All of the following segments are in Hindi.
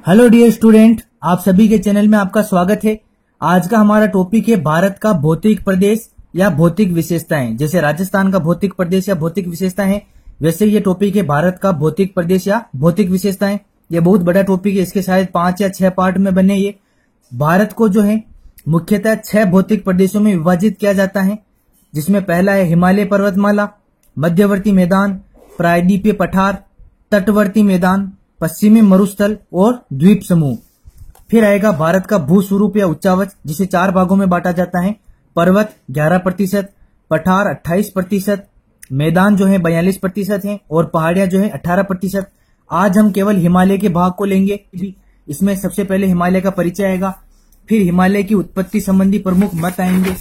हेलो डियर स्टूडेंट, आप सभी के चैनल में आपका स्वागत है। आज का हमारा टॉपिक है भारत का भौतिक प्रदेश या भौतिक विशेषताएं। जैसे राजस्थान का भौतिक प्रदेश या भौतिक विशेषताएं है, वैसे ये टॉपिक है भारत का भौतिक प्रदेश या भौतिक विशेषताएं। ये बहुत बड़ा टॉपिक है, इसके शायद 5 या 6 पार्ट में बने। ये भारत को जो है मुख्यतः 6 भौतिक प्रदेशों में विभाजित किया जाता है, जिसमें पहला है हिमालय पर्वतमाला, मध्यवर्ती मैदान, प्रायद्वीपीय पठार, तटवर्ती मैदान, पश्चिमी मरुस्थल और द्वीप समूह। फिर आएगा भारत का भूस्वरूप या उच्चावच, जिसे 4 भागों में बांटा जाता है। पर्वत 11%, पठार 28%, मैदान जो है 42% है और पहाड़ियां जो है 18%। आज हम केवल हिमालय के भाग को लेंगे। इसमें सबसे पहले हिमालय का परिचय आएगा, फिर हिमालय की उत्पत्ति संबंधी प्रमुख मत आएंगे,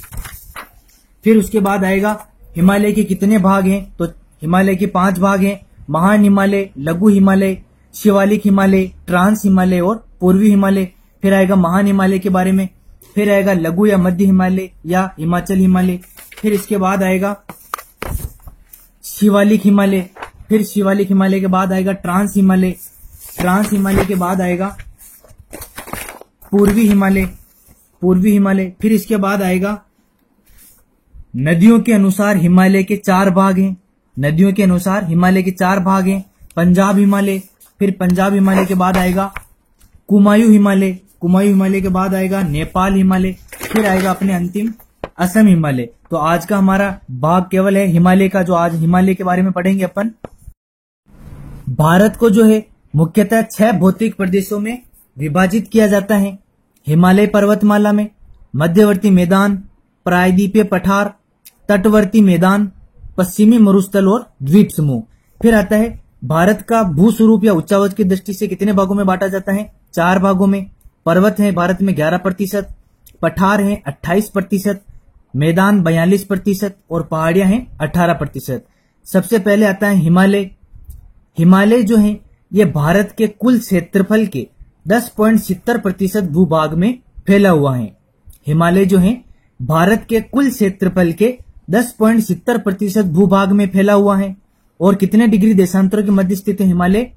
फिर उसके बाद आएगा हिमालय के कितने भाग हैं। तो हिमालय के 5 भाग हैं: महान हिमालय, लघु हिमालय, शिवालिक हिमालय, ट्रांस हिमालय और पूर्वी हिमालय। फिर आएगा महान हिमालय के बारे में, फिर आएगा लघु या मध्य हिमालय या हिमाचल हिमालय, फिर इसके बाद आएगा शिवालिक हिमालय, फिर शिवालिक हिमालय के बाद आएगा ट्रांस हिमालय, ट्रांस हिमालय के बाद आएगा पूर्वी हिमालय, पूर्वी हिमालय। फिर इसके बाद आएगा नदियों के अनुसार हिमालय के 4 भाग हैं, नदियों के अनुसार हिमालय के 4 भाग हैं। पंजाब हिमालय, फिर पंजाब हिमालय के बाद आएगा कुमायूं हिमालय, कुमायूं हिमालय के बाद आएगा नेपाल हिमालय, फिर आएगा अपने अंतिम असम हिमालय। तो आज का हमारा भाग केवल है हिमालय का, जो आज हिमालय के बारे में पढ़ेंगे अपन। भारत को जो है मुख्यतः 6 भौतिक प्रदेशों में विभाजित किया जाता है: हिमालय पर्वतमाला में, मध्यवर्ती मैदान, प्रायद्वीपीय पठार, तटवर्ती मैदान, पश्चिमी मरुस्थल और द्वीप समूह। फिर आता है भारत का भूस्वरूप या उच्चावच की दृष्टि से कितने भागों में बांटा जाता है? 4 भागों में। पर्वत है भारत में 11%, पठार है 28%, मैदान 42% और पहाड़ियां हैं 18%। सबसे पहले आता है हिमालय। हिमालय जो है ये भारत के कुल क्षेत्रफल के 10.70% भूभाग में फैला हुआ है। हिमालय जो है भारत के कुल क्षेत्रफल के 10.70% भूभाग में फैला हुआ है। और कितने डिग्री देशांतर के मध्य स्थित है हिमालय?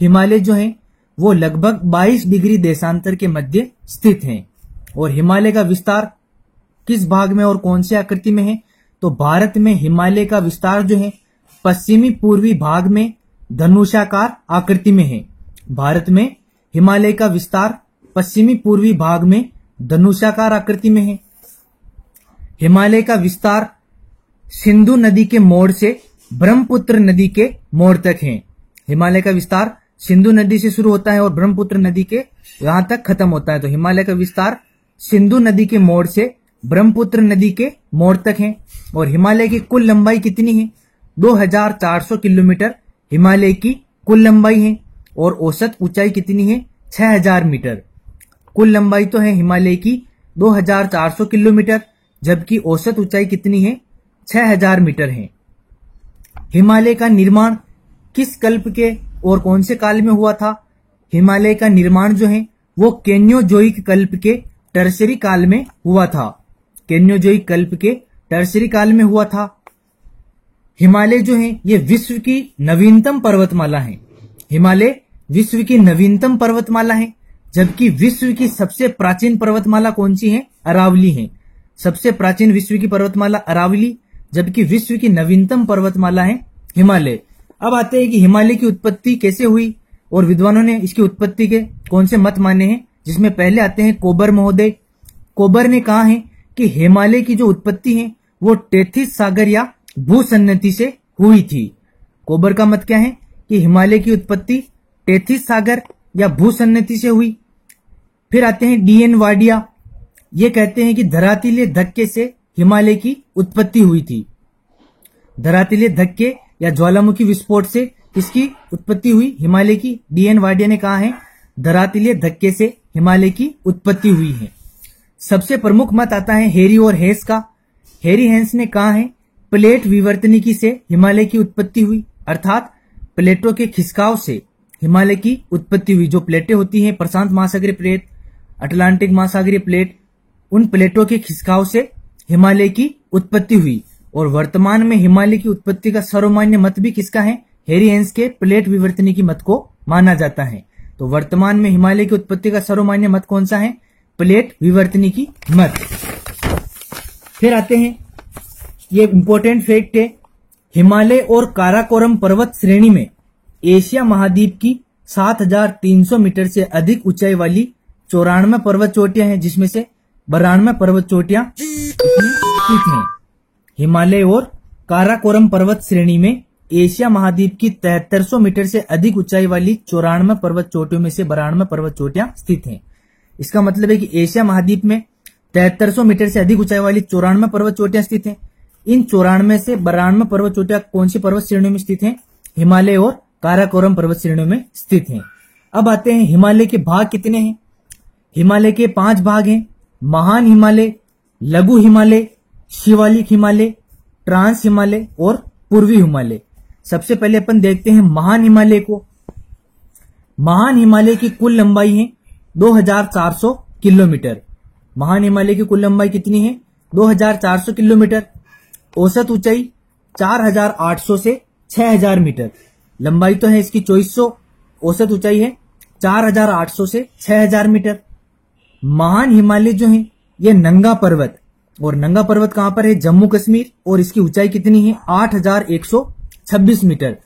हिमालय जो है वो लगभग 22 डिग्री देशांतर के मध्य स्थित है। और हिमालय का विस्तार किस भाग में और कौन सी आकृति में है? तो भारत में हिमालय का विस्तार जो है पश्चिमी पूर्वी भाग में धनुषाकार आकृति में है। भारत में हिमालय का विस्तार पश्चिमी पूर्वी भाग में धनुषाकार आकृति में है। हिमालय का विस्तार सिंधु नदी के मोड़ से ब्रह्मपुत्र नदी के मोड़ तक है। हिमालय का विस्तार सिंधु नदी से शुरू होता है और ब्रह्मपुत्र नदी के यहां तक खत्म होता है। तो हिमालय का विस्तार सिंधु नदी के मोड़ से ब्रह्मपुत्र नदी के मोड़ तक है। और हिमालय की कुल लंबाई कितनी है? 2400 किलोमीटर हिमालय की कुल लंबाई है। और औसत ऊंचाई कितनी है? 6000 मीटर। कुल लंबाई तो है हिमालय की 2400 किलोमीटर, जबकि औसत ऊंचाई कितनी है? 6000 मीटर है। हिमालय का निर्माण किस कल्प के और कौन से काल में हुआ था? हिमालय का निर्माण जो है वो केन्योजोइक कल्प के टर्शरी काल में हुआ था। केन्योजोइक कल्प के टर्शरी काल में हुआ था। हिमालय जो है ये विश्व की नवीनतम पर्वतमाला है। हिमालय विश्व की नवीनतम पर्वतमाला है, जबकि विश्व की सबसे प्राचीन पर्वतमाला कौन सी है? अरावली है। सबसे प्राचीन विश्व की पर्वतमाला अरावली, जबकि विश्व की नवीनतम पर्वतमाला है हिमालय। अब आते हैं कि हिमालय की उत्पत्ति कैसे हुई और विद्वानों ने इसकी उत्पत्ति के कौन से मत माने हैं, जिसमें पहले आते हैं कोबर महोदय। कोबर ने कहा है कि हिमालय की जो उत्पत्ति है वो टेथिस सागर या भूसन्नति से हुई थी। कोबर का मत क्या है कि हिमालय की उत्पत्ति टेथिस सागर या भूसन्नति से हुई। फिर आते हैं DN वाडिया। ये कहते हैं कि धरातलीय धक्के से हिमालय की उत्पत्ति हुई थी। धरातलीय धक्के या ज्वालामुखी विस्फोट से इसकी उत्पत्ति हुई हिमालय की। DN वाडिया ने कहा है धरातलीय धक्के से हिमालय की उत्पत्ति हुई है। सबसे प्रमुख मत आता है हेरी और हेस का। हेरी हेंस ने कहा है प्लेट विवर्तनिकी से हिमालय की उत्पत्ति हुई, अर्थात प्लेटों के खिसकाव से हिमालय की उत्पत्ति हुई। जो प्लेटें होती हैं प्रशांत महासागरीय प्लेट, अटलांटिक महासागरीय प्लेट, उन प्लेटों के खिसकाव से हिमालय की उत्पत्ति हुई। और वर्तमान में हिमालय की उत्पत्ति का सर्वमान्य मत भी किसका है? हेरी हेंस के प्लेट विवर्तनिकी मत को माना जाता है। तो वर्तमान में हिमालय की उत्पत्ति का सर्वमान्य मत कौन सा है? प्लेट विवर्तनिकी मत। फिर आते हैं, ये इंपॉर्टेंट फैक्ट है, हिमालय और काराकोरम पर्वत श्रेणी में एशिया महाद्वीप की 7,300 मीटर से अधिक ऊंचाई वाली 94 पर्वत चोटियां हैं, जिसमें से 92 पर्वत चोटियां स्थित हैं। हिमालय और काराकोरम पर्वत श्रेणी में एशिया महाद्वीप की 7300 मीटर से अधिक ऊंचाई वाली 94 पर्वत चोटियों में से 92 पर्वत चोटियां स्थित हैं। इसका मतलब है कि एशिया महाद्वीप में 7300 मीटर से अधिक ऊंचाई वाली 94 पर्वत चोटियां स्थित हैं। इन 94 से 92 पर्वत चोटियां कौन सी पर्वत श्रेणियों में स्थित हैं? हिमालय और काराकोरम पर्वत श्रेणियों में स्थित हैं। अब आते हैं, हिमालय के भाग कितने हैं? हिमालय के 5 भाग हैं, महान हिमालय, लघु हिमालय, शिवालिक हिमालय, ट्रांस हिमालय और पूर्वी हिमालय। सबसे पहले अपन देखते हैं महान हिमालय को। महान हिमालय की कुल लंबाई है 2400 किलोमीटर। महान हिमालय की कुल लंबाई कितनी है? 2400 किलोमीटर। औसत ऊंचाई 4800 से 6000 मीटर। लंबाई तो है इसकी 2400, औसत ऊंचाई है 4800 से 6000 मीटर। महान हिमालय जो है ये नंगा पर्वत, और नंगा पर्वत कहां पर है? जम्मू कश्मीर, और इसकी ऊंचाई कितनी है? 8126 मीटर।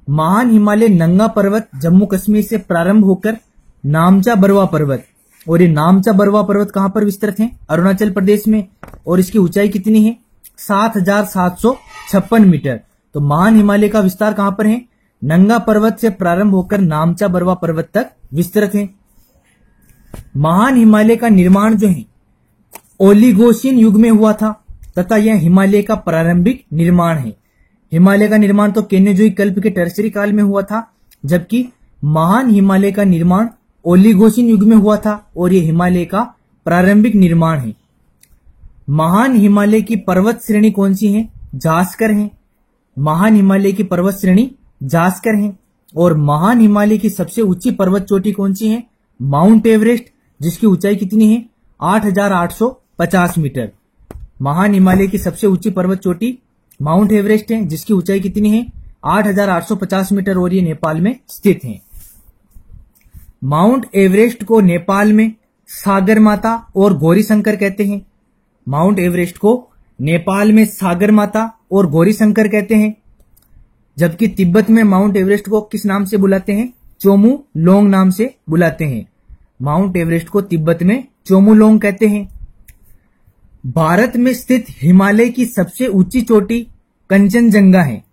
महान हिमालय नंगा पर्वत जम्मू कश्मीर से प्रारंभ होकर नामचा बरवा पर्वत, और ये नामचा बरवा पर्वत कहां पर विस्तृत है? अरुणाचल प्रदेश में, और इसकी ऊंचाई कितनी है? 7756 मीटर। तो महान हिमालय का विस्तार कहां पर है? नंगा पर्वत से प्रारंभ होकर नामचा बरवा पर्वत तक विस्तृत है। महान हिमालय का निर्माण जो है ओलिगोशिन युग में हुआ था, तथा यह हिमालय का प्रारंभिक निर्माण है। हिमालय का निर्माण तो केन्योजोइक कल्प के टर्सरी काल में हुआ था, जबकि महान हिमालय का निर्माण ओलिगोशिन युग में हुआ था, और यह हिमालय का प्रारंभिक निर्माण है। महान हिमालय की पर्वत श्रेणी कौन सी है? जास्कर है। महान हिमालय की पर्वत श्रेणी जास्कर है। और महान हिमालय की सबसे ऊंची पर्वत चोटी कौन सी है? माउंट एवरेस्ट, जिसकी ऊंचाई कितनी है? 8850 मीटर। महान हिमालय की सबसे ऊंची पर्वत चोटी माउंट एवरेस्ट है, जिसकी ऊंचाई कितनी है? 8850 मीटर, और ये नेपाल में स्थित है। माउंट एवरेस्ट को नेपाल में सागर माता और गौरी शंकर कहते हैं। माउंट एवरेस्ट को नेपाल में सागर माता और गौरी शंकर कहते हैं, जबकि तिब्बत में माउंट एवरेस्ट को किस नाम से बुलाते हैं? चोमू लोंग नाम से बुलाते हैं। माउंट एवरेस्ट को तिब्बत में चोमू लोंग कहते हैं। भारत में स्थित हिमालय की सबसे ऊंची चोटी कंचनजंगा है।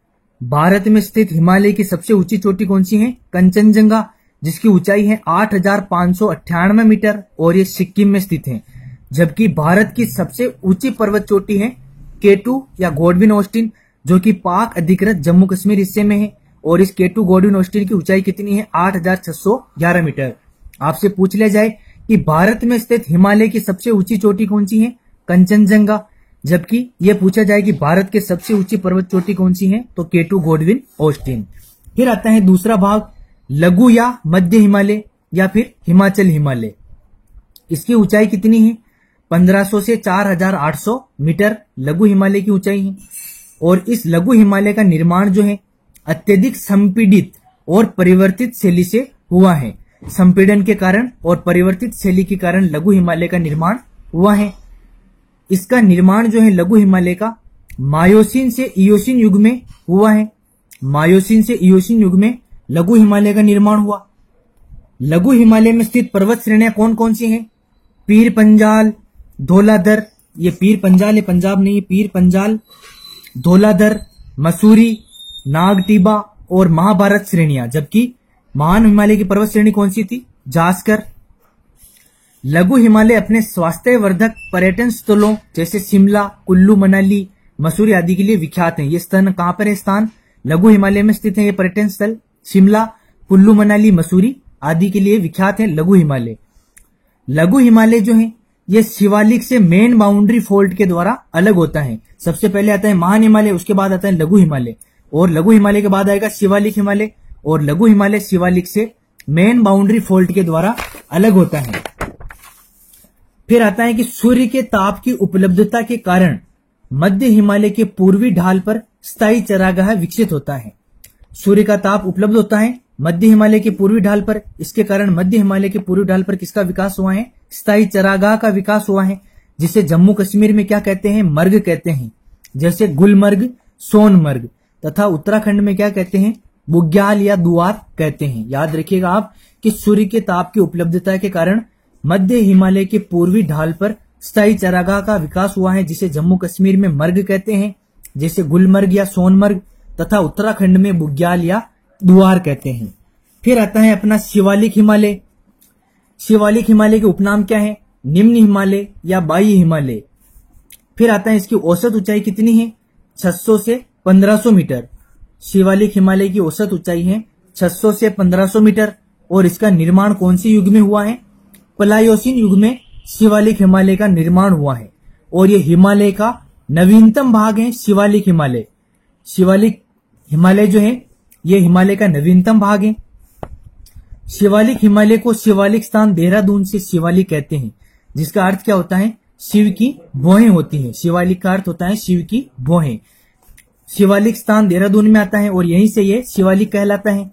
भारत में स्थित हिमालय की सबसे ऊंची चोटी कौन सी है? कंचनजंगा, जिसकी ऊंचाई है 8598 मीटर, और ये सिक्किम में स्थित है। जबकि भारत की सबसे ऊंची पर्वत चोटी है K2 या गॉडविन ऑस्टिन, जो कि पाक अधिकृत जम्मू कश्मीर हिस्से में है, और इस K2 गॉडविन ऑस्टिन की ऊंचाई कितनी है? 8611 मीटर। आपसे पूछ लिया जाए कि भारत में स्थित हिमालय की सबसे ऊंची चोटी कौन सी है? कंचनजंगा। जबकि यह पूछा जाए कि भारत के सबसे ऊंची पर्वत चोटी कौन सी है, तो K2 गॉडविन ऑस्टिन। फिर आता है दूसरा भाग, लघु या मध्य हिमालय या फिर हिमाचल हिमालय। इसकी ऊंचाई कितनी है? 1500 से 4800 मीटर लघु हिमालय की ऊंचाई है। और इस लघु हिमालय का निर्माण जो है अत्यधिक संपीड़ित और परिवर्तित शैली से हुआ है। संपीड़न के कारण और परिवर्तित शैली के कारण लघु हिमालय का निर्माण हुआ है। इसका निर्माण जो है लघु हिमालय का मायोसीन से इयोसीन युग में हुआ है। मायोसीन से इयोसीन युग में लघु हिमालय का निर्माण हुआ। लघु हिमालय में स्थित पर्वत श्रेणियां कौन कौन सी हैं? पीर पंजाल, धौलाधर, ये पीर पंजाल है, पंजाब नहीं, पीर पंजाल, धौलाधर, मसूरी, नागटीबा और महाभारत श्रेणियां। जबकि महान हिमालय की पर्वत श्रेणी कौन सी थी? जास्कर। लघु हिमालय अपने स्वास्थ्यवर्धक पर्यटन स्थलों जैसे शिमला, कुल्लू मनाली, मसूरी आदि के लिए विख्यात हैं। ये स्थान कहां पर है? स्थान लघु हिमालय में स्थित है। ये पर्यटन स्थल शिमला, कुल्लू मनाली, मसूरी आदि के लिए विख्यात है लघु हिमालय। लघु हिमालय जो है ये शिवालिक से मेन बाउंड्री फोल्ड के द्वारा अलग होता है। सबसे पहले आता है महान हिमालय, उसके बाद आता है लघु हिमालय, और लघु हिमालय के बाद आएगा शिवालिक हिमालय, और लघु हिमालय शिवालिक से मेन बाउंड्री फोल्ड के द्वारा अलग होता है। फिर आता है कि सूर्य के ताप की उपलब्धता के कारण मध्य हिमालय के पूर्वी ढाल पर स्थायी चरागाह विकसित होता है। सूर्य का ताप उपलब्ध होता है मध्य हिमालय के पूर्वी ढाल पर, इसके कारण मध्य हिमालय के पूर्वी ढाल पर किसका विकास हुआ है? स्थायी चरागाह का विकास हुआ है, जिसे जम्मू कश्मीर में क्या कहते हैं? मर्ग कहते हैं, जैसे गुलमर्ग, सोनमर्ग। तथा उत्तराखंड में क्या कहते हैं? बुग्याल या दुआर कहते हैं। याद रखिएगा आप कि सूर्य के ताप की उपलब्धता के कारण मध्य हिमालय के पूर्वी ढाल पर स्थायी चरागाह का विकास हुआ है, जिसे जम्मू कश्मीर में मर्ग कहते हैं, जैसे गुलमर्ग या सोनमर्ग, तथा उत्तराखंड में बुग्याल या दुआर कहते हैं। फिर आता है अपना शिवालिक हिमालय। शिवालिक हिमालय के उपनाम क्या है? निम्न हिमालय या बाह्य हिमालय। फिर आता है इसकी औसत ऊंचाई कितनी है? 600 से 1500 मीटर। शिवालिक हिमालय की औसत ऊंचाई है 600 से 1500 मीटर। और इसका निर्माण कौन से युग में हुआ है? प्लायोसीन युग में शिवालिक हिमालय का निर्माण हुआ है। और ये हिमालय का नवीनतम भाग है। शिवालिक हिमालय जो है ये हिमालय का नवीनतम भाग है। शिवालिक हिमालय को शिवालिक स्थान देहरादून से शिवालिक कहते हैं, जिसका अर्थ क्या होता है? शिव की भौहें होती हैं। शिवालिक का अर्थ होता है शिव की भौहें। शिवालिक स्थान देहरादून में आता है और यहीं से ये शिवालिक कहलाता है।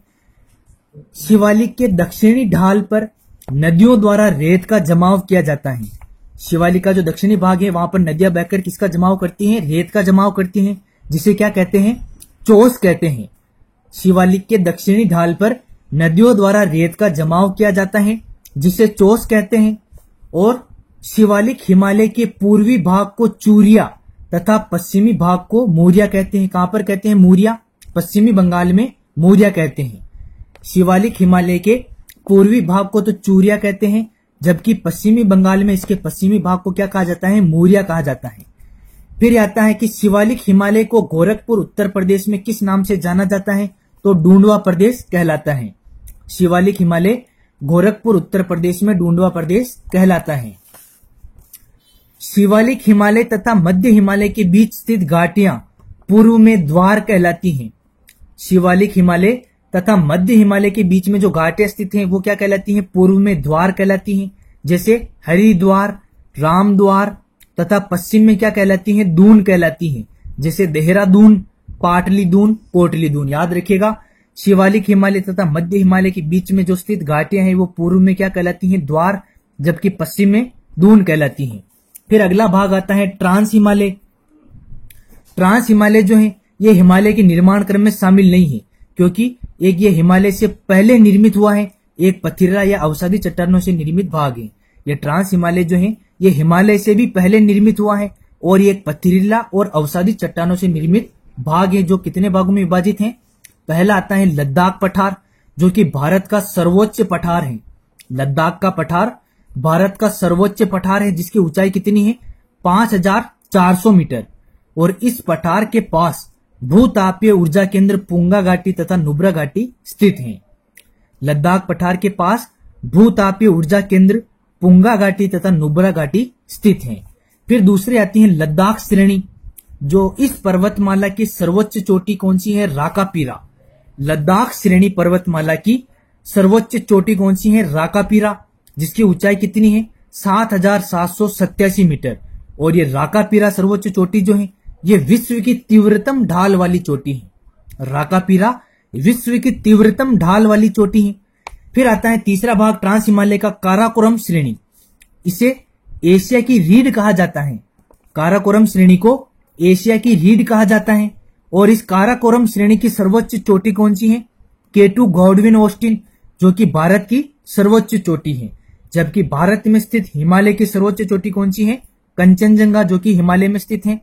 शिवालिक के दक्षिणी ढाल पर नदियों द्वारा रेत का जमाव किया जाता है। शिवालिक का जो दक्षिणी भाग है वहां पर नदियां बहकर किसका जमाव करती हैं? रेत का जमाव करती हैं, जिसे क्या कहते हैं? चोस कहते हैं। शिवालिक के दक्षिणी ढाल पर नदियों द्वारा रेत का जमाव किया जाता है, जिसे चोस कहते हैं। और शिवालिक हिमालय के पूर्वी भाग को चूरिया तथा पश्चिमी भाग को मूरिया कहते हैं। कहां पर कहते हैं? मूरिया। पश्चिमी बंगाल में मूरिया कहते हैं। शिवालिक हिमालय के पूर्वी भाग को तो चूरिया कहते हैं, जबकि पश्चिमी बंगाल में इसके पश्चिमी भाग को क्या कहा जाता है? मूरिया कहा जाता है। फिर आता है कि शिवालिक हिमालय को गोरखपुर उत्तर प्रदेश में किस नाम से जाना जाता है? तो डूंडवा प्रदेश कहलाता है। शिवालिक हिमालय गोरखपुर उत्तर प्रदेश में डूंडवा प्रदेश कहलाता है। शिवालिक हिमालय तथा मध्य हिमालय के बीच स्थित घाटियां पूर्व में द्वार कहलाती हैं। शिवालिक हिमालय तथा मध्य हिमालय के बीच में जो घाटियां स्थित हैं वो क्या कहलाती हैं? पूर्व में द्वार कहलाती हैं, जैसे हरिद्वार, रामद्वार। तथा पश्चिम में क्या कहलाती हैं? दून कहलाती हैं, जैसे देहरादून, पाटलीदून, कोटलीदून। याद रखिएगा, शिवालिक हिमालय तथा मध्य हिमालय के बीच में जो स्थित घाटियां हैं वो पूर्व में क्या कहलाती हैं? द्वार, जबकि पश्चिम में दून कहलाती हैं। फिर अगला भाग आता है ट्रांस हिमालय। ट्रांस हिमालय जो है ये हिमालय के निर्माण क्रम में शामिल नहीं है, क्योंकि एक ये हिमालय से पहले निर्मित हुआ है, एक पथरीला या अवसादी चट्टानों से निर्मित भाग है। ये ट्रांस हिमालय जो है ये हिमालय से भी पहले निर्मित हुआ है और ये एक पथरीला और अवसादी चट्टानों से निर्मित भाग है, जो कितने भागों में विभाजित है? पहला आता है लद्दाख पठार, जो कि भारत का सर्वोच्च पठार है। लद्दाख का पठार भारत का सर्वोच्च पठार है, जिसकी ऊंचाई कितनी है? 5400 मीटर। और इस पठार के पास भूतापीय ऊर्जा केंद्र पुंगा घाटी तथा नुब्रा घाटी स्थित हैं। लद्दाख पठार के पास भूतापीय ऊर्जा केंद्र पुंगा घाटी तथा नुब्रा घाटी स्थित हैं। फिर दूसरी आती है लद्दाख श्रेणी, जो इस पर्वतमाला की सर्वोच्च चोटी कौन सी है? राकापीरा। लद्दाख श्रेणी पर्वतमाला की सर्वोच्च चोटी कौन सी है? राकापीरा, जिसकी ऊंचाई कितनी है? 7787 मीटर। और ये राकापीरा सर्वोच्च चोटी जो है ये विश्व की तीव्रतम ढाल वाली चोटी है। राकापीरा विश्व की तीव्रतम ढाल वाली चोटी है। फिर आता है तीसरा भाग ट्रांस हिमालय का काराकोरम श्रेणी। इसे एशिया की रीढ़ कहा जाता है। काराकोरम श्रेणी को एशिया की रीढ़ कहा जाता है। और इस काराकोरम श्रेणी की सर्वोच्च चोटी कौन सी है? K2 गॉडविन ऑस्टिन, जो कि भारत की सर्वोच्च चोटी है। जबकि भारत में स्थित हिमालय की सर्वोच्च चोटी कौन सी है? कंचनजंगा, जो कि हिमालय में स्थित है।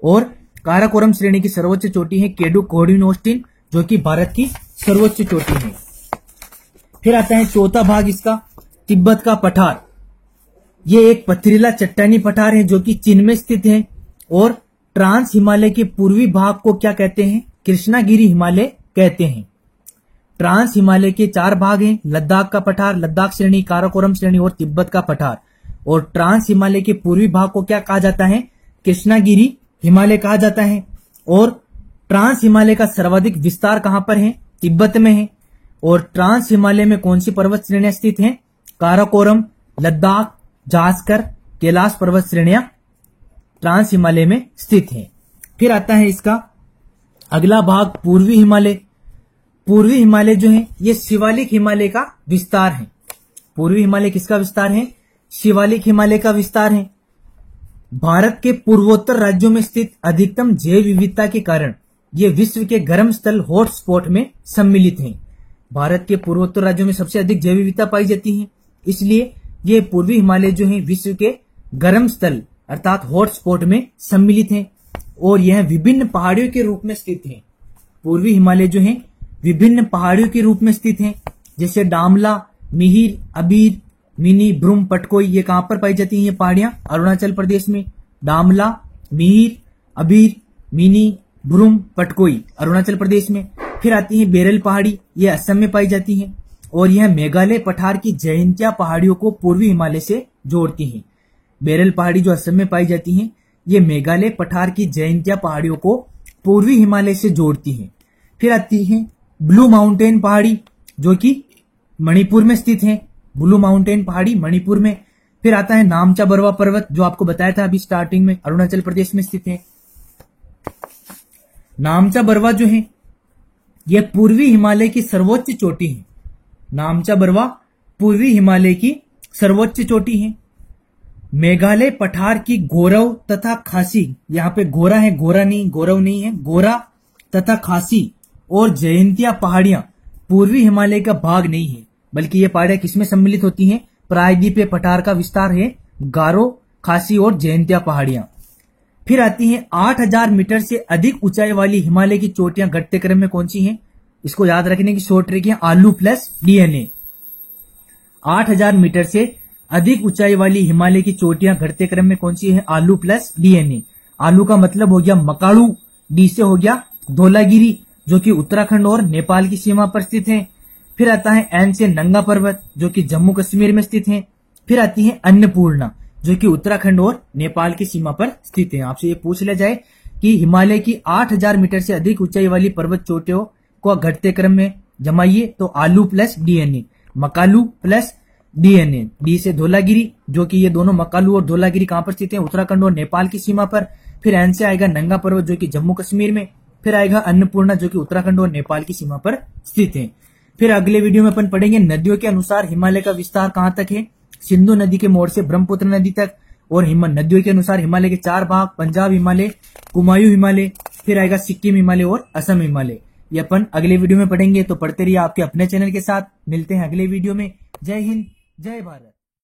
और काराकोरम श्रेणी की सर्वोच्च चोटी है K2 गॉडविन ऑस्टिन, जो कि भारत की सर्वोच्च चोटी है। फिर आता है चौथा भाग इसका, तिब्बत का पठार। ये एक पथरीला चट्टानी पठार है जो कि चीन में स्थित है। और ट्रांस हिमालय के पूर्वी भाग को क्या कहते हैं? कृष्णागिरी हिमालय कहते हैं। ट्रांस हिमालय के 4 भाग हैं, लद्दाख का पठार, लद्दाख श्रेणी, काराकोरम श्रेणी और तिब्बत का पठार। और ट्रांस हिमालय के पूर्वी भाग को क्या कहा जाता है? कृष्णागिरी हिमालय कहा जाता है। और ट्रांस हिमालय का सर्वाधिक विस्तार कहां पर है? तिब्बत में है। और ट्रांस हिमालय में कौन सी पर्वत श्रेणियां स्थित हैं? काराकोरम, लद्दाख, जास्कर, कैलाश पर्वत श्रेणियां ट्रांस हिमालय में स्थित हैं। फिर आता है इसका अगला भाग पूर्वी हिमालय। पूर्वी हिमालय जो है ये शिवालिक हिमालय का विस्तार है। पूर्वी हिमालय किसका विस्तार है? शिवालिक हिमालय का विस्तार है। भारत के पूर्वोत्तर राज्यों में स्थित अधिकतम जैव विविधता के कारण ये विश्व के गर्म स्थल हॉटस्पॉट में सम्मिलित हैं। भारत के पूर्वोत्तर राज्यों में सबसे अधिक जैव विविधता पाई जाती है, इसलिए ये पूर्वी हिमालय जो है विश्व के गर्म स्थल अर्थात हॉटस्पॉट में सम्मिलित हैं और यह विभिन्न पहाड़ियों के रूप में स्थित है। पूर्वी हिमालय जो है विभिन्न पहाड़ियों के रूप में स्थित है, जैसे डामला, मिहिर, अबीर, मिनी, ब्रूम, पटकोई। ये कहां पर पाई जाती हैं ये पहाड़ियां? अरुणाचल प्रदेश में। डामला, मिहिर, अबीर, मिनी, ब्रूम, पटकोई अरुणाचल प्रदेश में। फिर आती है बेरल पहाड़ी, ये असम में पाई जाती हैं और यह मेघालय पठार की जयंतिया पहाड़ियों को पूर्वी हिमालय से जोड़ती हैं। बेरल पहाड़ी जो असम में पाई जाती हैं, ये मेघालय पठार की जयंतिया पहाड़ियों को पूर्वी हिमालय से जोड़ती हैं। फिर आती है ब्लू माउंटेन पहाड़ी जो कि मणिपुर में स्थित है। ब्लू माउंटेन पहाड़ी मणिपुर में। फिर आता है नामचा बरवा पर्वत जो आपको बताया था अभी स्टार्टिंग में, अरुणाचल प्रदेश में स्थित है। नामचा बरवा जो है यह पूर्वी हिमालय की सर्वोच्च चोटी है। नामचा बरवा पूर्वी हिमालय की सर्वोच्च चोटी है। मेघालय पठार की गोरव तथा खासी, यहाँ पे गोरा है, गोरा नहीं, गौरव नहीं है, गोरा तथा खासी और जयंतिया पहाड़ियां पूर्वी हिमालय का भाग नहीं है, बल्कि ये पहाड़ियां किसमें सम्मिलित होती हैं? प्रायद्वीपीय पठार का विस्तार है गारो, खासी और जयंतिया पहाड़ियां। फिर आती हैं 8000 मीटर से अधिक ऊंचाई वाली हिमालय की चोटियां घटते क्रम में कौन सी हैं? इसको याद रखने की शॉर्ट ट्रिक है आलू प्लस डीएनए। 8000 मीटर से अधिक ऊंचाई वाली हिमालय की चोटियां घटते क्रम में कौन सी है? आलू प्लस डीएनए। आलू का मतलब हो गया मकाड़ू, डी से हो गया धौलागिरी जो कि उत्तराखंड और नेपाल की सीमा पर स्थित है। फिर आता है एन से नंगा पर्वत जो कि जम्मू कश्मीर में स्थित है। फिर आती है अन्नपूर्णा जो कि उत्तराखंड और नेपाल की सीमा पर स्थित है। आपसे ये पूछ लिया जाए कि हिमालय की 8000 मीटर से अधिक ऊंचाई वाली पर्वत चोटियों को घटते क्रम में जमाइए तो आलू plus DNA, Makalu plus DNA. D से धौलागिरी जो कि ये दोनों मकालू और धौलागिरी कहां पर स्थित है? उत्तराखंड और नेपाल की सीमा पर। फिर एन से आएगा नंगा पर्वत जो कि जम्मू कश्मीर में। फिर आएगा अन्नपूर्णा जो कि उत्तराखंड और नेपाल की सीमा पर स्थित है। फिर अगले वीडियो में अपन पढ़ेंगे नदियों के अनुसार हिमालय का विस्तार कहां तक है? सिंधु नदी के मोड़ से ब्रह्मपुत्र नदी तक। और नदियों के अनुसार हिमालय के 4 भाग, पंजाब हिमालय, कुमायूं हिमालय, फिर आएगा सिक्किम हिमालय और असम हिमालय। ये अपन अगले वीडियो में पढ़ेंगे, तो पढ़ते रहिए आपके अपने चैनल के साथ। मिलते हैं अगले वीडियो में। जय हिंद, जय भारत।